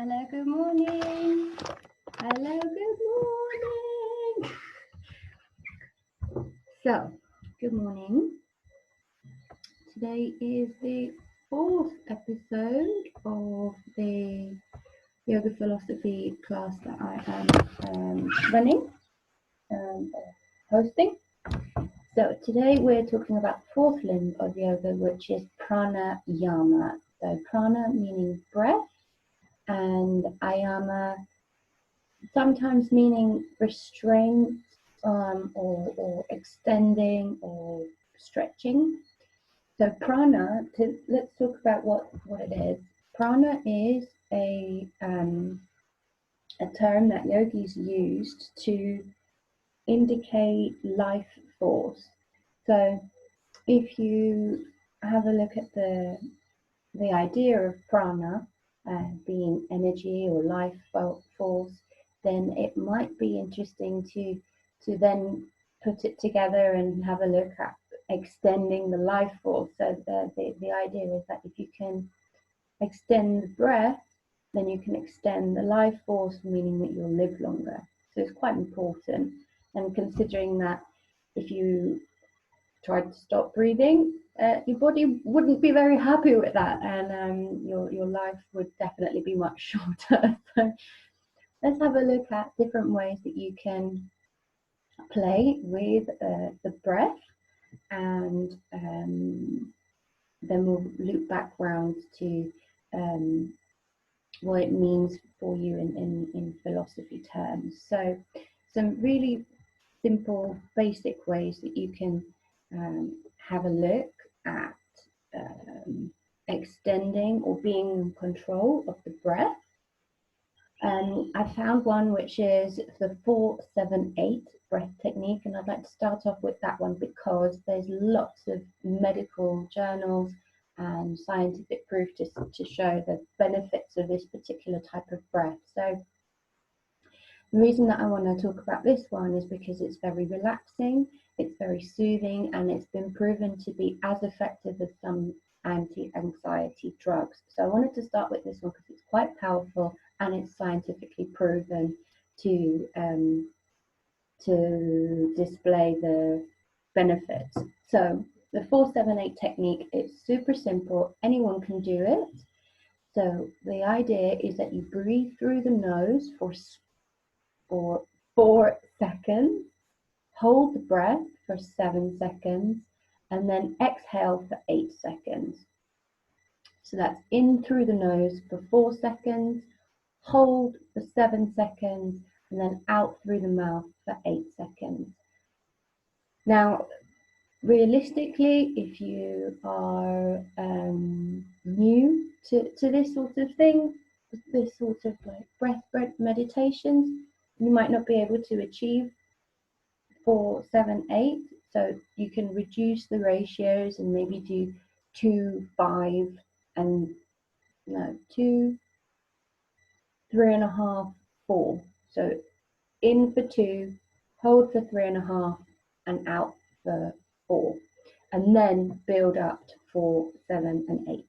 Hello, good morning. Hello, good morning. So, good morning. Today is the 4th episode of the yoga philosophy class that I am running, hosting. So today we're talking about the 4th limb of yoga, which is pranayama. So prana meaning breath, and ayama sometimes meaning restraint, or extending or stretching. So prana, let's talk about what it is. Prana is a term that yogis used to indicate life force. So if you have a look at the idea of prana being energy or life force, then it might be interesting to then put it together and have a look at extending the life force. So the idea is that if you can extend the breath, then you can extend the life force, meaning that you'll live longer. So it's quite important. And considering that if you tried to stop breathing, your body wouldn't be very happy with that, and your life would definitely be much shorter. So let's have a look at different ways that you can play with the breath, and then we'll loop back round to what it means for you in philosophy terms. So some really simple basic ways that you can have a look at extending or being in control of the breath. I found one which is the 4-7-8 breath technique, and I'd like to start off with that one because there's lots of medical journals and scientific proof to show the benefits of this particular type of breath. So the reason that I want to talk about this one is because it's very relaxing, it's very soothing, and it's been proven to be as effective as some anti-anxiety drugs. So I wanted to start with this one because it's quite powerful and it's scientifically proven to display the benefits. So the 4-7-8 technique, it's super simple. Anyone can do it. So the idea is that you breathe through the nose for 4 seconds, hold the breath for 7 seconds, and then exhale for 8 seconds. So that's in through the nose for 4 seconds, hold for 7 seconds, and then out through the mouth for 8 seconds. Now, realistically, if you are new to this sort of thing, this sort of like breath meditations, you might not be able to achieve 4-7-8. So you can reduce the ratios and maybe do 2-5 and 2, 3.5, 4. So in for 2, hold for 3.5, and out for 4, and then build up to 4, 7, and 8.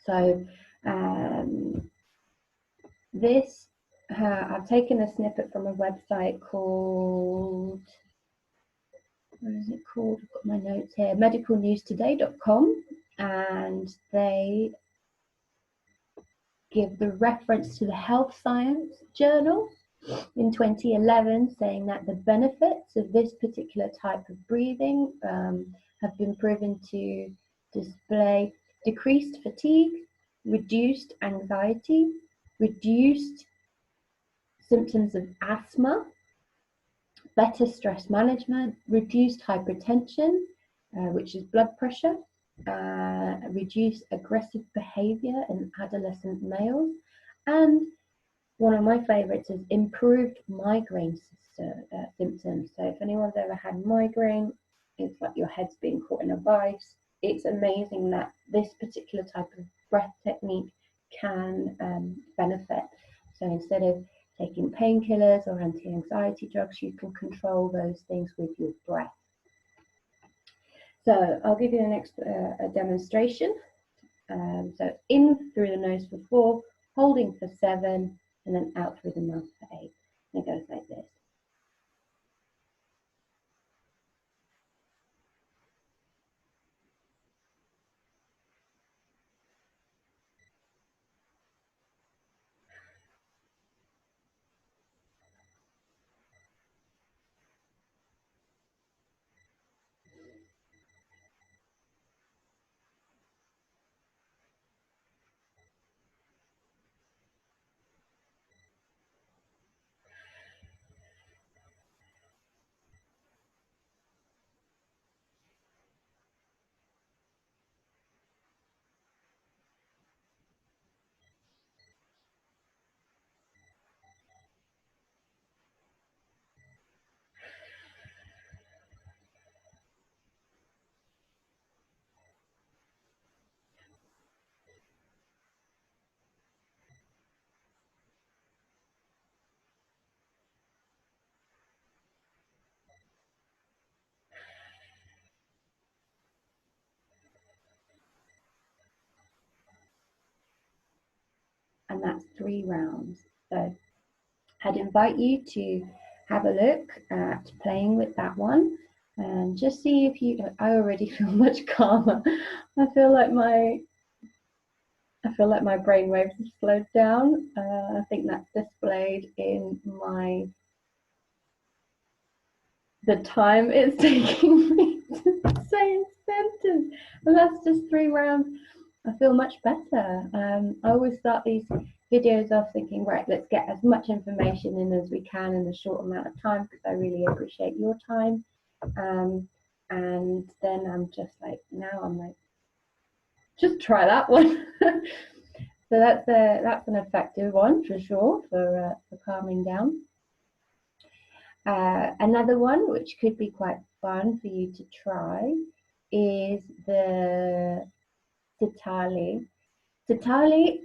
So this I've taken a snippet from a website called, what is it called? I've got my notes here, medicalnewstoday.com, and they give the reference to the Health Science Journal in 2011, saying that the benefits of this particular type of breathing have been proven to display decreased fatigue, reduced anxiety, reduced symptoms of asthma, better stress management, reduced hypertension, which is blood pressure, reduced aggressive behavior in adolescent males, and one of my favorites is improved migraine symptoms. So if anyone's ever had migraine, it's like your head's being caught in a vice. It's amazing that this particular type of breath technique can benefit. So instead of taking painkillers or anti-anxiety drugs, you can control those things with your breath. So I'll give you the next a demonstration. So in through the nose for 4, holding for 7, and then out through the mouth for 8. And it goes like this. And that's 3 rounds. So I'd invite you to have a look at playing with that one and just see if you, I already feel much calmer. I feel like my brain waves have slowed down. I think that's displayed in the time it's taking me to say a sentence. And that's just 3 rounds. I feel much better. I always start these videos off thinking, right, let's get as much information in as we can in a short amount of time, because I really appreciate your time. And then I'm just like, now I'm like, just try that one. So that's an effective one for sure for calming down. Another one which could be quite fun for you to try is the Sitali. Sitali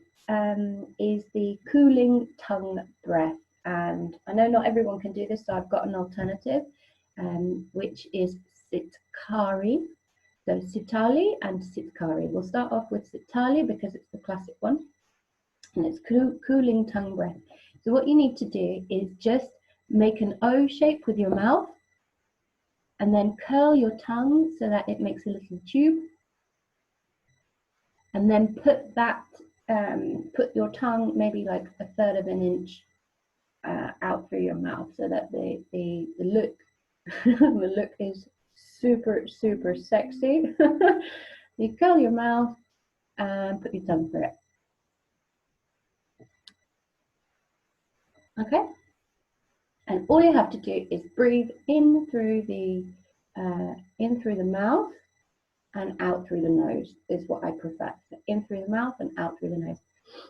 is the cooling tongue breath, and I know not everyone can do this, so I've got an alternative, which is Sitkari. So Sitali and Sitkari. We'll start off with Sitali because it's the classic one, and it's cooling tongue breath. So what you need to do is just make an O shape with your mouth, and then curl your tongue so that it makes a little tube, and then put your tongue maybe like 1/3 of an inch out through your mouth, so that the look the look is super sexy. You curl your mouth and put your tongue through it. Okay, and all you have to do is breathe in through the mouth and out through the nose is what I prefer. So in through the mouth and out through the nose.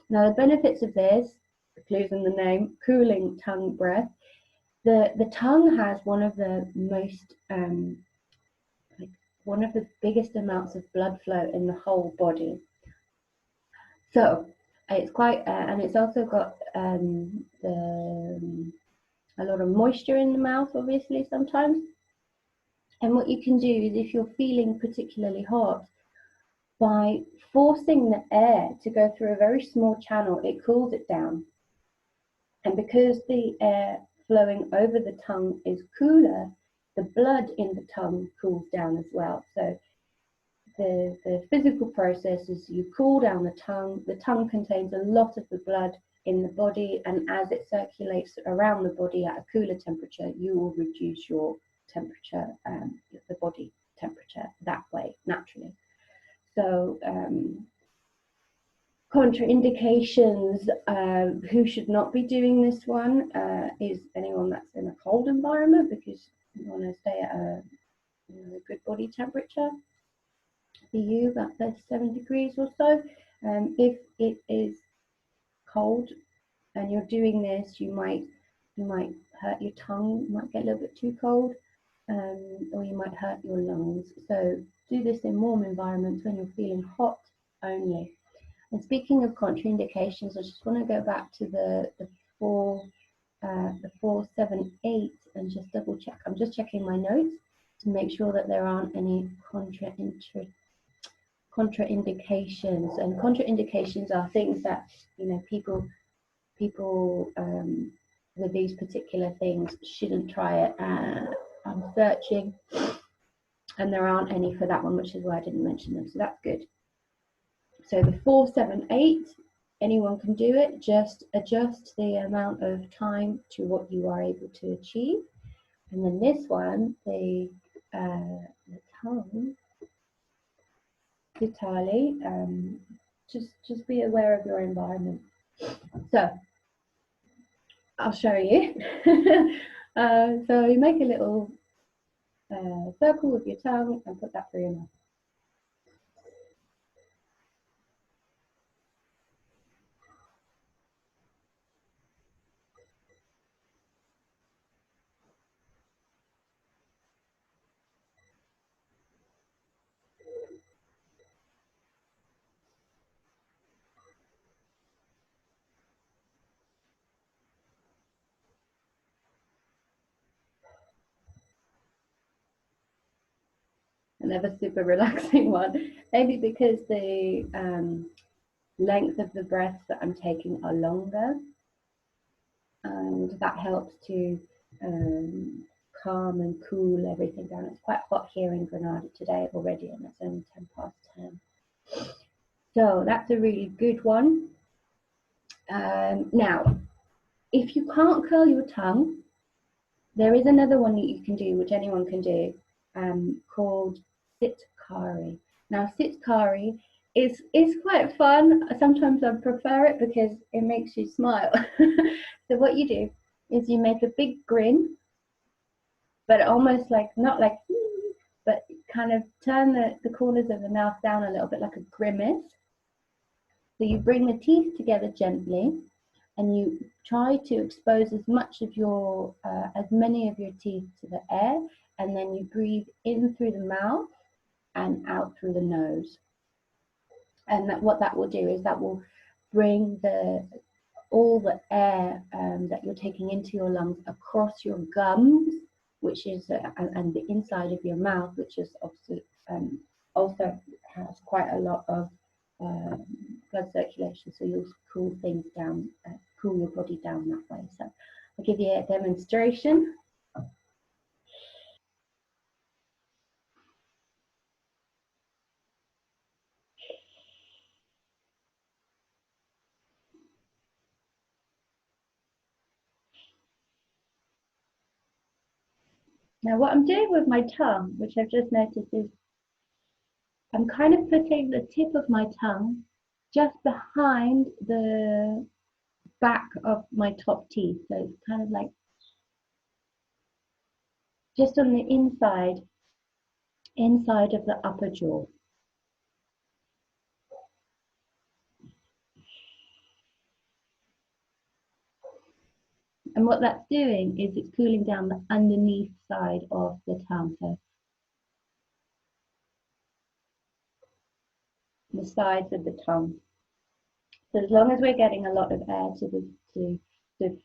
Now the benefits of this, the clues in the name, cooling tongue breath. The tongue has one of the most one of the biggest amounts of blood flow in the whole body. So it's quite, and it's also got a lot of moisture in the mouth, obviously sometimes. And what you can do is, if you're feeling particularly hot, by forcing the air to go through a very small channel, it cools it down. And because the air flowing over the tongue is cooler, the blood in the tongue cools down as well. So the physical process is you cool down the tongue. The tongue contains a lot of the blood in the body, and as it circulates around the body at a cooler temperature, you will reduce your temperature, the body temperature that way, naturally. So contraindications, who should not be doing this one is anyone that's in a cold environment, because you want to stay at a good body temperature for you, about 37 degrees or so. If it is cold and you're doing this, you might hurt your tongue, you might get a little bit too cold, or you might hurt your lungs. So do this in warm environments when you're feeling hot only. And speaking of contraindications, I just want to go back to the 4, 7, 8 and just double check. I'm just checking my notes to make sure that there aren't any contraindications, and contraindications are things that, you know, people with these particular things shouldn't try it. I'm searching and there aren't any for that one, which is why I didn't mention them, so that's good. So the 4, 7, 8, anyone can do it. Just adjust the amount of time to what you are able to achieve. And then this one, the tongue, Vitali, just be aware of your environment. So I'll show you. So you make a little circle with your tongue and put that through your mouth. Another super relaxing one, maybe because the length of the breaths that I'm taking are longer, and that helps to calm and cool everything down. It's quite hot here in Granada today already, and it's only 10 past 10. So that's a really good one. Now, if you can't curl your tongue, there is another one that you can do, which anyone can do, called sitkari. Now, sitkari is quite fun. Sometimes I prefer it because it makes you smile. So what you do is you make a big grin, but almost like, not like, but kind of turn the corners of the mouth down a little bit like a grimace. So you bring the teeth together gently, and you try to expose as many of your teeth to the air, and then you breathe in through the mouth and out through the nose. And what that will do is that will bring all the air that you're taking into your lungs across your gums, which is and the inside of your mouth, which is obviously also has quite a lot of blood circulation, so you'll cool things down, cool your body down that way. So I'll give you a demonstration. Now what I'm doing with my tongue, which I've just noticed, is I'm kind of putting the tip of my tongue just behind the back of my top teeth. So it's kind of like just on the inside of the upper jaw. And what that's doing is it's cooling down the underneath side of the tongue, so the sides of the tongue. So as long as we're getting a lot of air to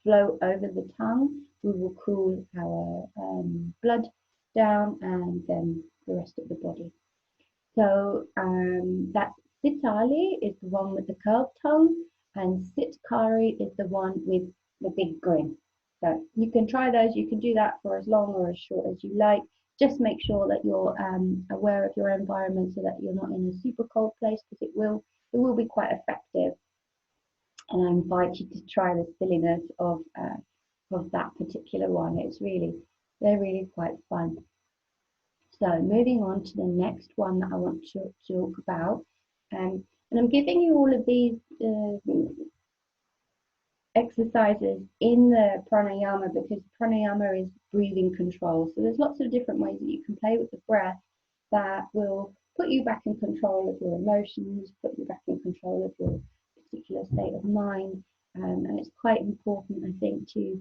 flow over the tongue, we will cool our blood down and then the rest of the body. So that Sitali is the one with the curved tongue, and Sitkari is the one with the big grin. So you can try those. You can do that for as long or as short as you like. Just make sure that you're aware of your environment so that you're not in a super cold place, because it will be quite effective. And I invite you to try the silliness of that particular one. They're really quite fun. So moving on to the next one that I want to talk about, and I'm giving you all of these exercises in the pranayama, because pranayama is breathing control. So there's lots of different ways that you can play with the breath that will put you back in control of your emotions, put you back in control of your particular state of mind. And it's quite important, I think, to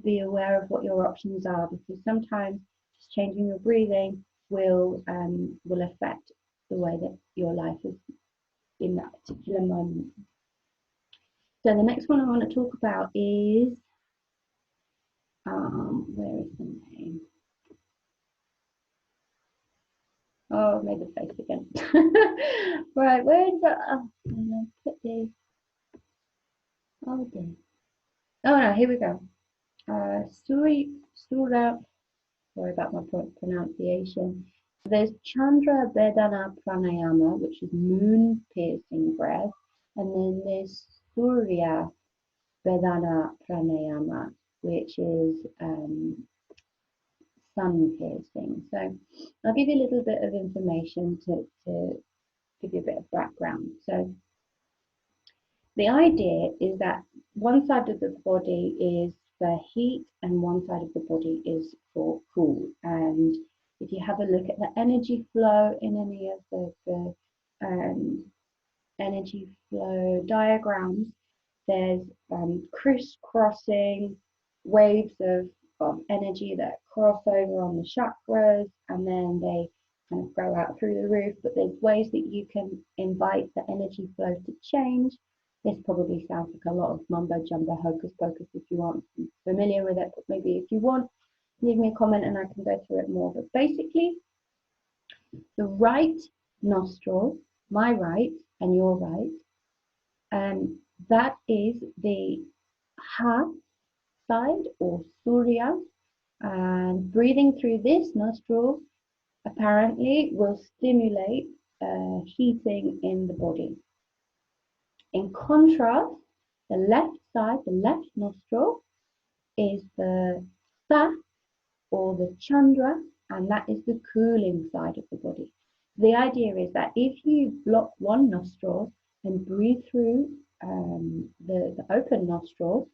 be aware of what your options are, because sometimes just changing your breathing will affect the way that your life is in that particular moment. So the next one I want to talk about is, where is the name? Oh, Oh, I made the face again. Right, where is that? Oh, put the. Oh dear. Oh no, here we go. Surya. Sorry about my pronunciation. There's Chandra Vedana Pranayama, which is moon piercing breath, and then there's Surya Vedana Pranayama, which is sun piercing. So I'll give you a little bit of information to give you a bit of background. So the idea is that one side of the body is for heat and one side of the body is for cool. And if you have a look at the energy flow in any of the energy flow diagrams, there's crisscrossing waves of energy that cross over on the chakras, and then they kind of go out through the roof. But there's ways that you can invite the energy flow to change. This probably sounds like a lot of mumbo jumbo hocus pocus if you aren't familiar with it, but maybe if you want, leave me a comment and I can go through it more. But basically, the right nostril, my right and your right, that is the ha side or surya, and breathing through this nostril apparently will stimulate heating in the body. In contrast, the left side, the left nostril, is the sa or the chandra, and that is the cooling side of the body. The idea is that if you block one nostril and breathe through the open nostril,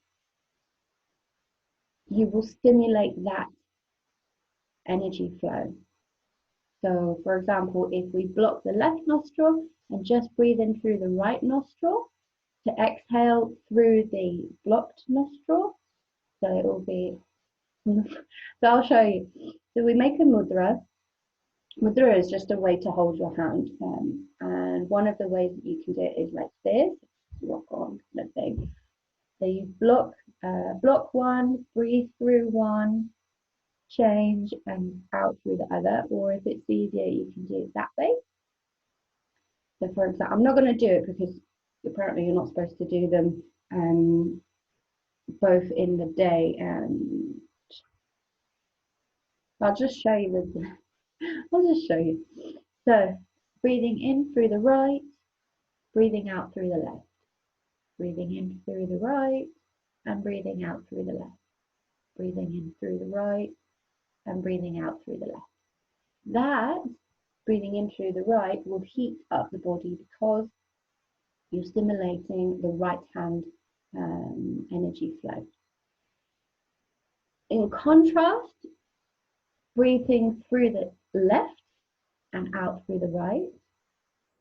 you will stimulate that energy flow. So, for example, if we block the left nostril and just breathe in through the right nostril to exhale through the blocked nostril, so it will be, so I'll show you. So we make a mudra. Mudra is just a way to hold your hand. And one of the ways that you can do it is like this. Rock on, let's say. So you block one, breathe through one, change and out through the other, or if it's easier you can do it that way. So for example, I'm not going to do it because apparently you're not supposed to do them both in the day, and I'll just show you with I'll just show you. So breathing in through the right, breathing out through the left, breathing in through the right and breathing out through the left, breathing in through the right and breathing out through the left. That breathing in through the right will heat up the body because you're stimulating the right hand energy flow. In contrast, breathing through the left and out through the right,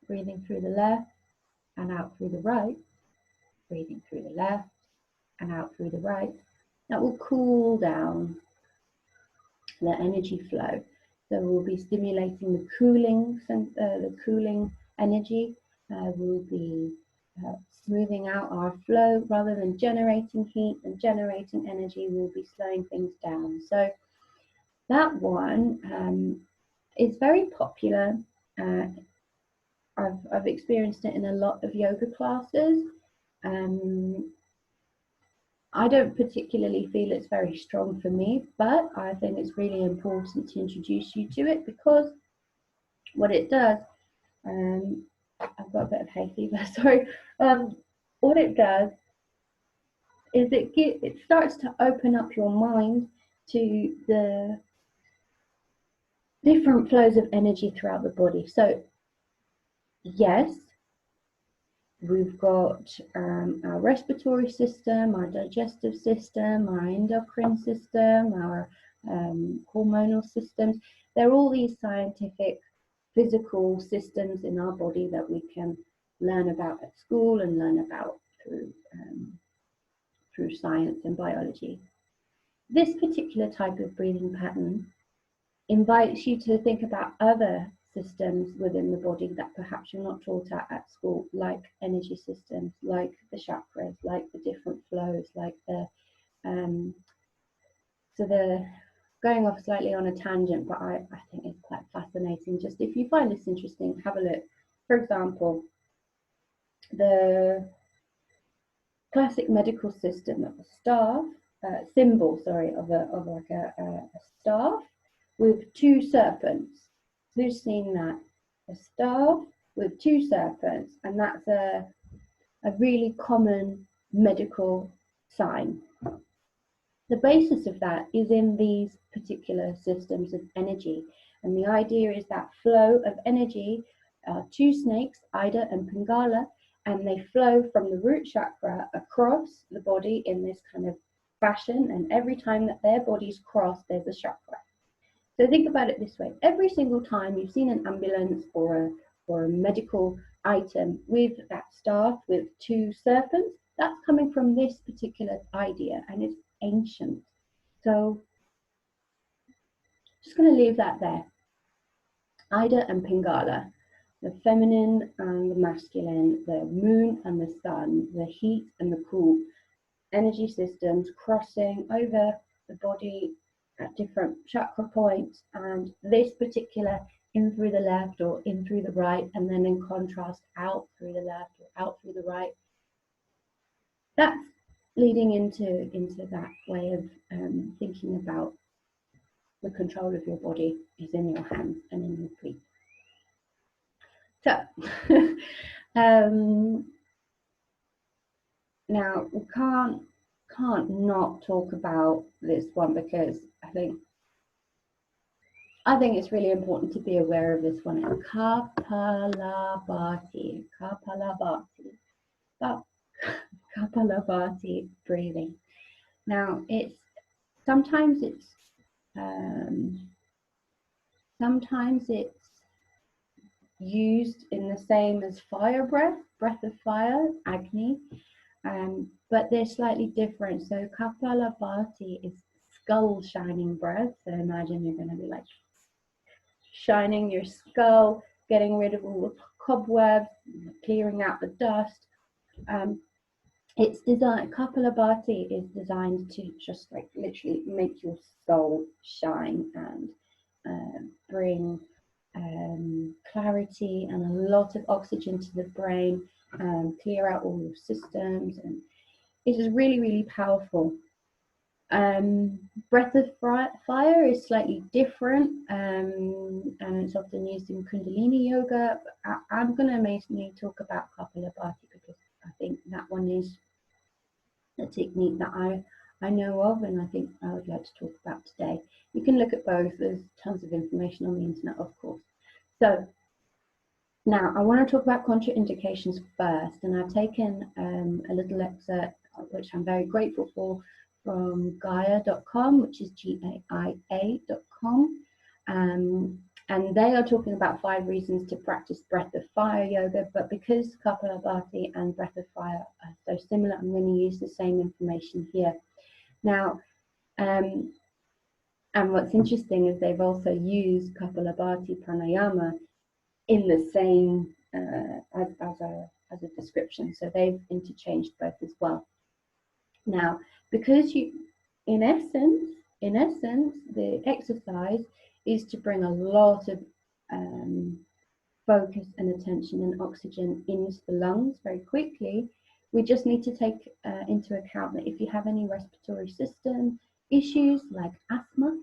breathing through the left and out through the right, breathing through the left and out through the right, that will cool down the energy flow. So we'll be stimulating the cooling energy. We'll be smoothing out our flow rather than generating heat and generating energy. We'll be slowing things down. So that one is very popular. I've experienced it in a lot of yoga classes. I don't particularly feel it's very strong for me, but I think it's really important to introduce you to it because what it does, I've got a bit of hay fever, sorry. What it does is it starts to open up your mind to the different flows of energy throughout the body. So yes, we've got our respiratory system, our digestive system, our endocrine system, our hormonal systems. They're all these scientific physical systems in our body that we can learn about at school and learn about through science and biology. This particular type of breathing pattern invites you to think about other systems within the body that perhaps you're not taught at school, like energy systems, like the chakras, like the different flows, like the going off slightly on a tangent, but I think it's quite fascinating. Just if you find this interesting, have a look. For example, the classic medical system of a staff, symbol, sorry, of like a staff with two serpents. Who's seen that? A staff with two serpents, and that's a really common medical sign. The basis of that is in these particular systems of energy, and the idea is that flow of energy are two snakes, Ida and Pingala, and they flow from the root chakra across the body in this kind of fashion, and every time that their bodies cross, there's a chakra. So think about it this way: every single time you've seen an ambulance or a medical item with that staff with two serpents, that's coming from this particular idea, and it's ancient. So just going to leave that there. Ida and Pingala, the feminine and the masculine, the moon and the sun, the heat and the cool, energy systems crossing over the body at different chakra points, and this particular in through the left or in through the right, and then in contrast out through the left or out through the right. That's leading into that way of thinking about the control of your body is in your hands and in your feet. So now we can't not talk about this one, because I think it's really important to be aware of this one. Kapalabhati, Kapalabhati breathing. Now sometimes it's used in the same as fire breath of fire, Agni, but they're slightly different. So Kapalabhati is skull shining breath. So imagine you're going to be like shining your skull, getting rid of all the cobwebs, clearing out the dust. It's designed, Kapalabhati is designed to just like literally make your skull shine and bring clarity and a lot of oxygen to the brain, clear out all your systems, and it is really, really powerful. Breath of fire is slightly different, and it's often used in Kundalini yoga. I'm going to mainly talk about Kapalabhati because I think that one is a technique that I know of, and I think I would like to talk about today. You can look at both. There's tons of information on the internet, of course. So now I want to talk about contraindications first, and I've taken a little excerpt, which I'm very grateful for, from Gaia.com, which is GAIA.com, and they are talking about 5 reasons to practice breath of fire yoga. But because Kapalabhati and breath of fire are so similar, I'm going to use the same information here. Now, and what's interesting is they've also used Kapalabhati Pranayama in the same as a description, so they've interchanged both as well. Now, because in essence, the exercise is to bring a lot of focus and attention and oxygen into the lungs very quickly. We just need to take into account that if you have any respiratory system issues like asthma,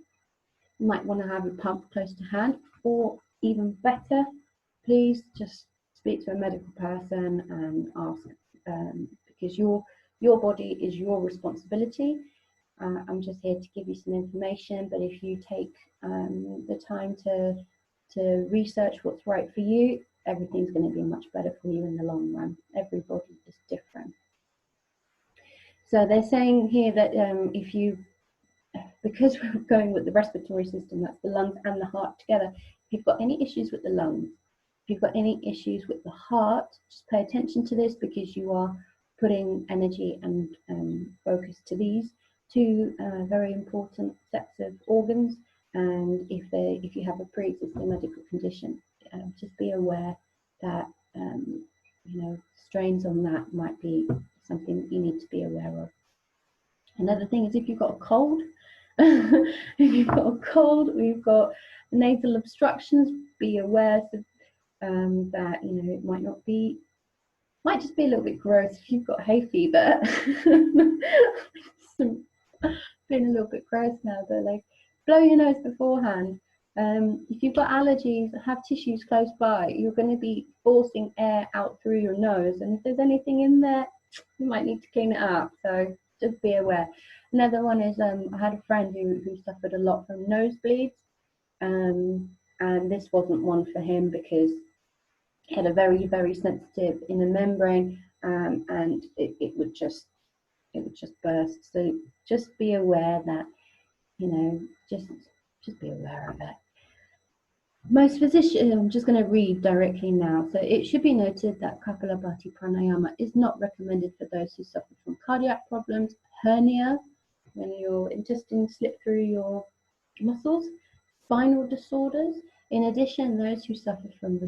you might want to have a pump close to hand, or even better, please just speak to a medical person and ask, because your body is your responsibility. I'm just here to give you some information, but if you take the time to research what's right for you, everything's going to be much better for you in the long run. Everybody is different. So they're saying here that because we're going with the respiratory system, that's the lungs and the heart together, if you've got any issues with the lungs, if you've got any issues with the heart, just pay attention to this, because you are putting energy and focus to these 2 very important sets of organs. And if you have a pre-existing medical condition, just be aware that strains on that might be something that you need to be aware of. Another thing is if you've got a cold, If you've got a cold or you've got nasal obstructions, be aware that it might just be a little bit gross if you've got hay fever. Been a little bit gross now, but like blow your nose beforehand. If you've got allergies, have tissues close by. You're going to be forcing air out through your nose, and if there's anything in there, you might need to clean it up. So just be aware. Another one is I had a friend who suffered a lot from nosebleeds, and this wasn't one for him because he had a very, very sensitive inner membrane, and it would just burst. So just be aware that, just be aware of it. Most physicians, I'm just going to read directly now. So it should be noted that Kapalabhati Pranayama is not recommended for those who suffer from cardiac problems, hernia, when your intestines slip through your muscles, spinal disorders. In addition, those who suffer from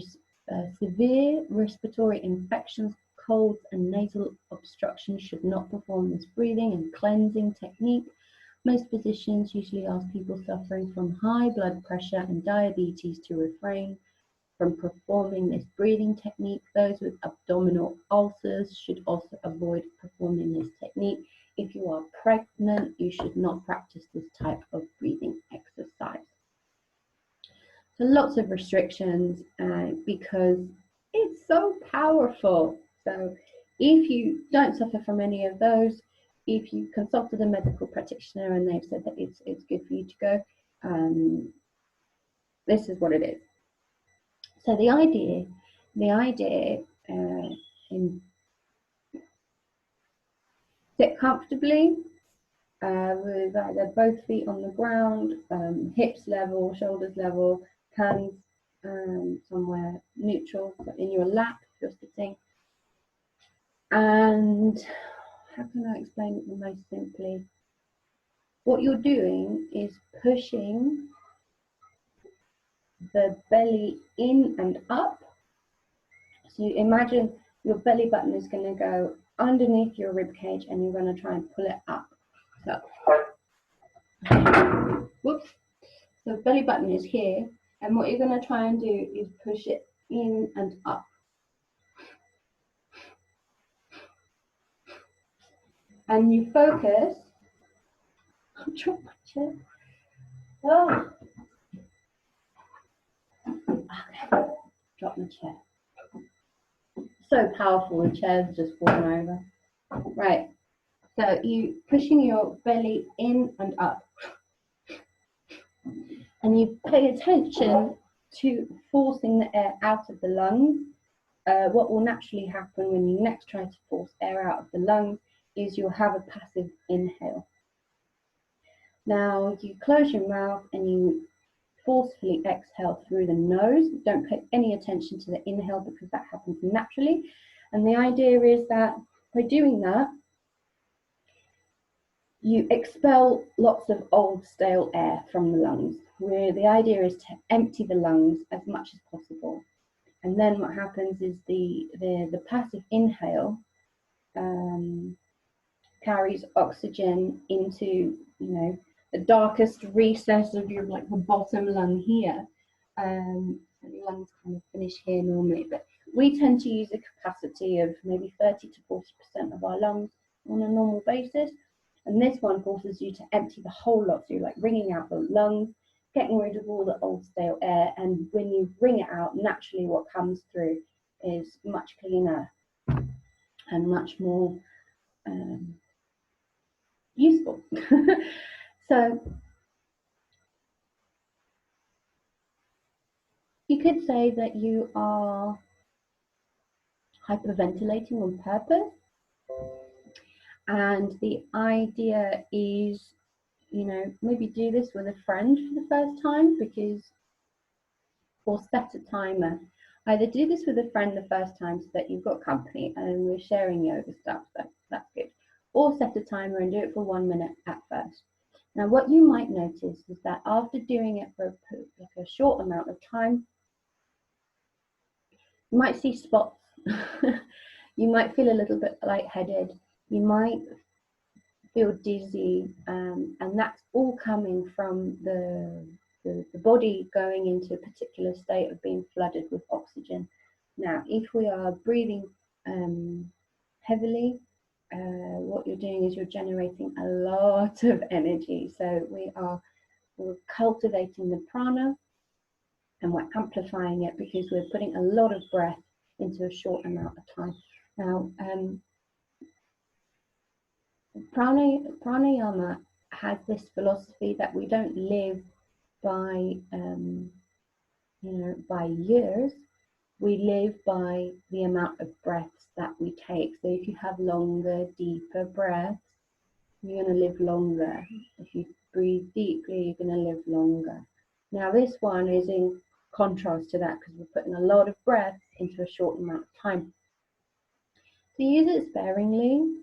severe respiratory infections, colds, and nasal obstruction should not perform this breathing and cleansing technique. Most physicians usually ask people suffering from high blood pressure and diabetes to refrain from performing this breathing technique. Those with abdominal ulcers should also avoid performing this technique. If you are pregnant, you should not practice this type of breathing exercise. So lots of restrictions because it's so powerful. So if you don't suffer from any of those, if you consulted a medical practitioner and they've said that it's good for you to go, this is what it is. So the idea in sit comfortably with either both feet on the ground, hips level, shoulders level, hands somewhere neutral, so in your lap if you're sitting. And how can I explain it the most simply? What you're doing is pushing the belly in and up. So you imagine your belly button is going to go underneath your rib cage and you're going to try and pull it up. So, whoops. So belly button is here, and what you're going to try and do is push it in and up. And you focus. I'll drop my chair. Oh. Okay. Drop my chair. So powerful, the chair's just fallen over. Right. So you pushing your belly in and up. And you pay attention to forcing the air out of the lungs. What will naturally happen when you next try to force air out of the lungs is you'll have a passive inhale. Now you close your mouth and you forcefully exhale through the nose. Don't pay any attention to the inhale because that happens naturally. And the idea is that by doing that, you expel lots of old stale air from the lungs, where the idea is to empty the lungs as much as possible. And then what happens is the passive inhale carries oxygen into, the darkest recess of your, like the bottom lung here. So your lungs kind of finish here normally, but we tend to use a capacity of maybe 30 to 40% of our lungs on a normal basis. And this one forces you to empty the whole lot. So you're like wringing out the lungs, getting rid of all the old stale air. And when you wring it out, naturally what comes through is much cleaner and much more useful. So you could say that you are hyperventilating on purpose. And the idea is, maybe do this with a friend for the first time, or set a timer. Either do this with a friend the first time so that you've got company and we're sharing yoga stuff, that's good. Or set a timer and do it for 1 minute at first. Now, what you might notice is that after doing it for like a short amount of time, you might see spots. You might feel a little bit lightheaded. You might feel dizzy, and that's all coming from the body going into a particular state of being flooded with oxygen. Now, if we are breathing heavily, what you're doing is you're generating a lot of energy. So we're cultivating the prana, and we're amplifying it because we're putting a lot of breath into a short amount of time. Now, pranayama has this philosophy that we don't live by, by years. We live by the amount of breaths that we take. So if you have longer, deeper breaths, you're going to live longer. If you breathe deeply, you're going to live longer. Now, this one is in contrast to that because we're putting a lot of breath into a short amount of time. So use it sparingly,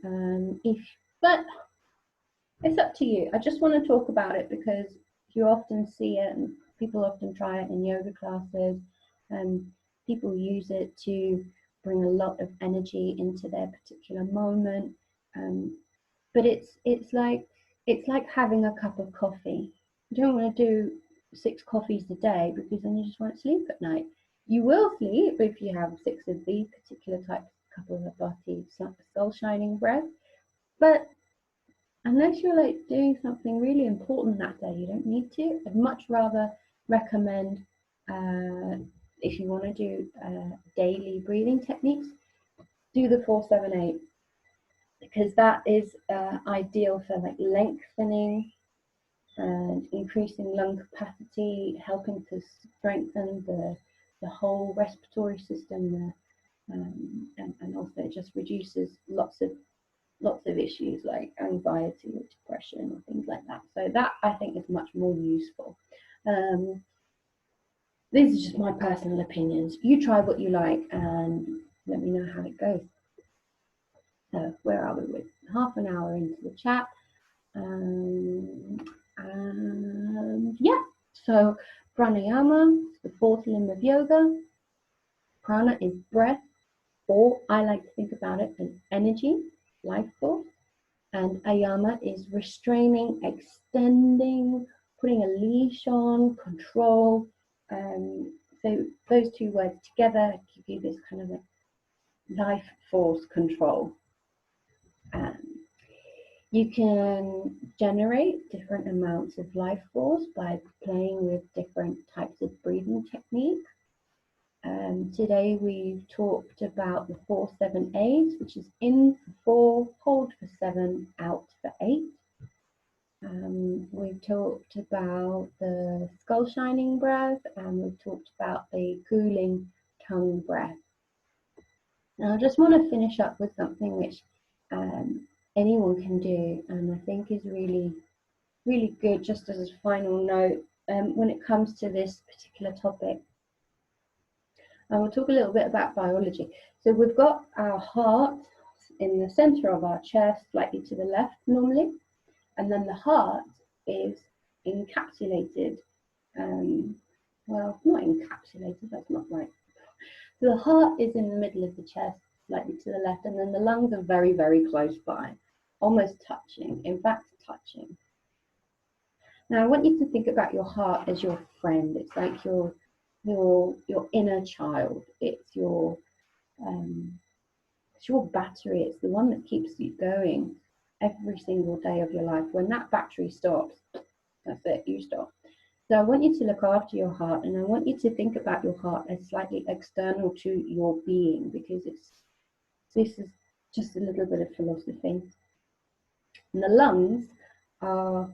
but it's up to you. I just want to talk about it because you often see it, and people often try it in yoga classes, and people use it to bring a lot of energy into their particular moment. But it's like having a cup of coffee. You don't want to do 6 coffees a day because then you just won't sleep at night. You will sleep if you have 6 of these particular types, Kapalabhati, skull shining breath. But unless you're like doing something really important that day, you don't need to. I'd much rather recommend, if you want to do daily breathing techniques, do the 4-7-8, because that is ideal for like lengthening and increasing lung capacity, helping to strengthen the whole respiratory system, and also it just reduces lots of issues like anxiety or depression or things like that. So that I think is much more useful. These are just my personal opinions. You try what you like and let me know how it goes. So where are we with half an hour into the chat? Yeah, so pranayama, the 4th limb of yoga. Prana is breath, or I like to think about it as energy, life force. And ayama is restraining, extending, putting a leash on, control. So those 2 words together give you this kind of a life force control. You can generate different amounts of life force by playing with different types of breathing techniques. Today we've talked about the 4-7-8, which is in for 4, hold for 7, out for 8. We've talked about the skull shining breath, and we've talked about the cooling tongue breath. Now I just want to finish up with something which anyone can do, and I think is really, really good just as a final note when it comes to this particular topic. And we'll talk a little bit about biology. So we've got our heart in the center of our chest, slightly to the left normally, and then the heart is encapsulated. Well, not encapsulated, that's not right. So the heart is in the middle of the chest, slightly to the left, and then the lungs are very, very close by, almost touching, in fact, touching. Now, I want you to think about your heart as your friend. It's like your inner child. It's your battery. It's the one that keeps you going every single day of your life. When that battery stops, that's it, you stop. So I want you to look after your heart, and I want you to think about your heart as slightly external to your being, because this is just a little bit of philosophy. And the lungs are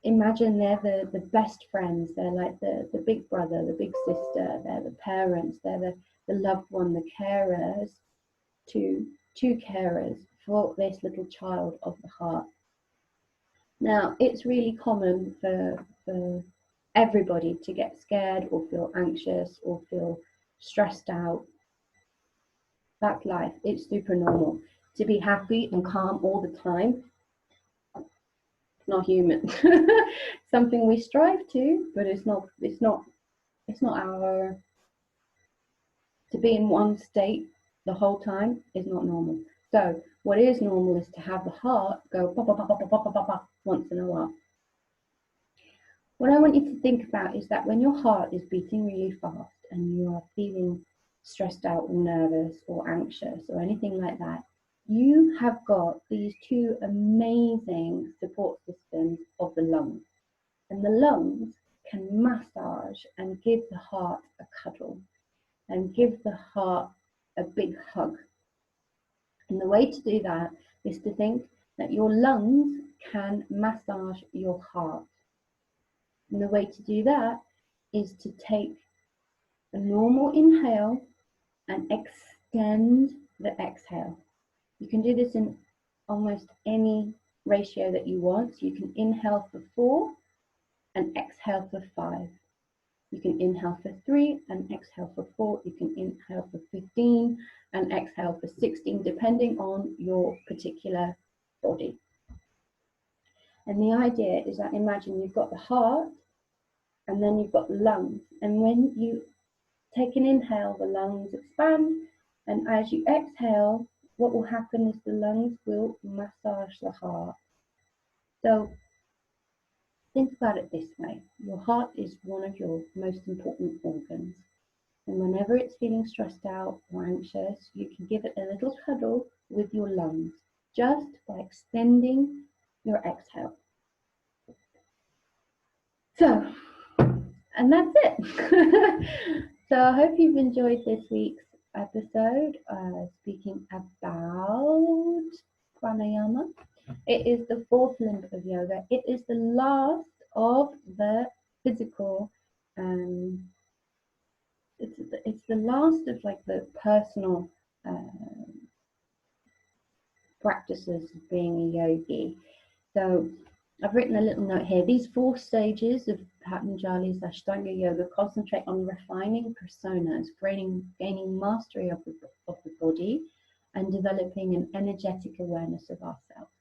imagine they're the best friends. They're like the big brother, the big sister. They're the parents. They're the loved one, the carers, two carers for this little child of the heart. Now, it's really common for everybody to get scared or feel anxious or feel stressed out. That's life. It's super normal. To be happy and calm all the time, not human. Something we strive to, but it's not our, to be in one state the whole time is not normal. So What is normal is to have the heart go pop, pop, pop, pop, pop, pop, pop, pop, once in a while. What I want you to think about is that when your heart is beating really fast and you are feeling stressed out or nervous or anxious or anything like that, you have got these two amazing support systems of the lungs. And the lungs can massage and give the heart a cuddle and give the heart a big hug. And the way to do that is to think that your lungs can massage your heart. And the way to do that is to take a normal inhale and extend the exhale. You can do this in almost any ratio that you want. So you can inhale for 4 and exhale for 5. You can inhale for 3 and exhale for 4. You can inhale for 15 and exhale for 16, depending on your particular body. And the idea is that imagine you've got the heart and then you've got the lungs. And when you take an inhale, the lungs expand. And as you exhale, what will happen is the lungs will massage the heart. So think about it this way. Your heart is one of your most important organs. And whenever it's feeling stressed out or anxious, you can give it a little cuddle with your lungs, just by extending your exhale. So, and that's it. So I hope you've enjoyed this week's episode speaking about pranayama. It is the 4th limb of yoga. It is the last of the physical it's the last of like the personal practices of being a yogi. So I've written a little note here. These 4 stages of Patanjali's Ashtanga Yoga concentrate on refining personas, gaining mastery of the body, and developing an energetic awareness of ourselves.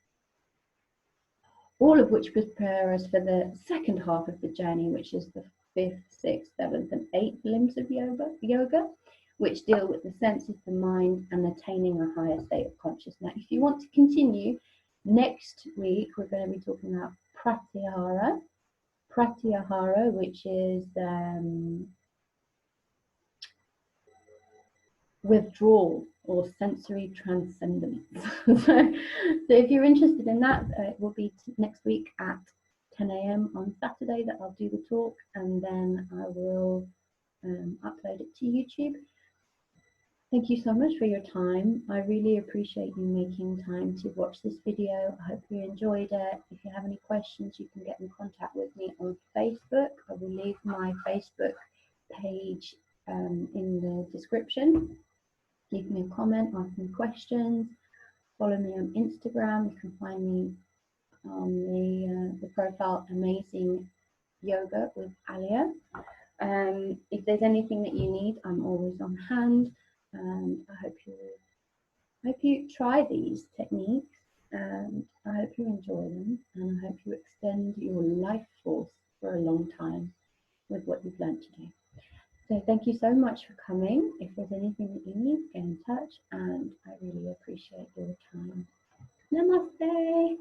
All of which prepare us for the second half of the journey, which is the 5th, 6th, 7th, and 8th limbs of yoga, which deal with the senses, the mind, and attaining a higher state of consciousness. Now, if you want to continue, next week we're going to be talking about pratyahara, which is withdrawal or sensory transcendence. So if you're interested in that, it will be next week at 10 a.m. on Saturday that I'll do the talk, and then I will upload it to YouTube. Thank you so much for your time. I really appreciate you making time to watch this video. I hope you enjoyed it. If you have any questions, you can get in contact with me on Facebook. I will leave my Facebook page in the description. Leave me a comment, ask me questions, follow me on Instagram. You can find me on the profile Amazing Yoga with Aliya. If there's anything that you need, I'm always on hand. I hope you try these techniques, and I hope you enjoy them, and I hope you extend your life force for a long time with what you've learned to do. So thank you so much for coming. If there's anything that you need, get in touch, and I really appreciate your time. Namaste.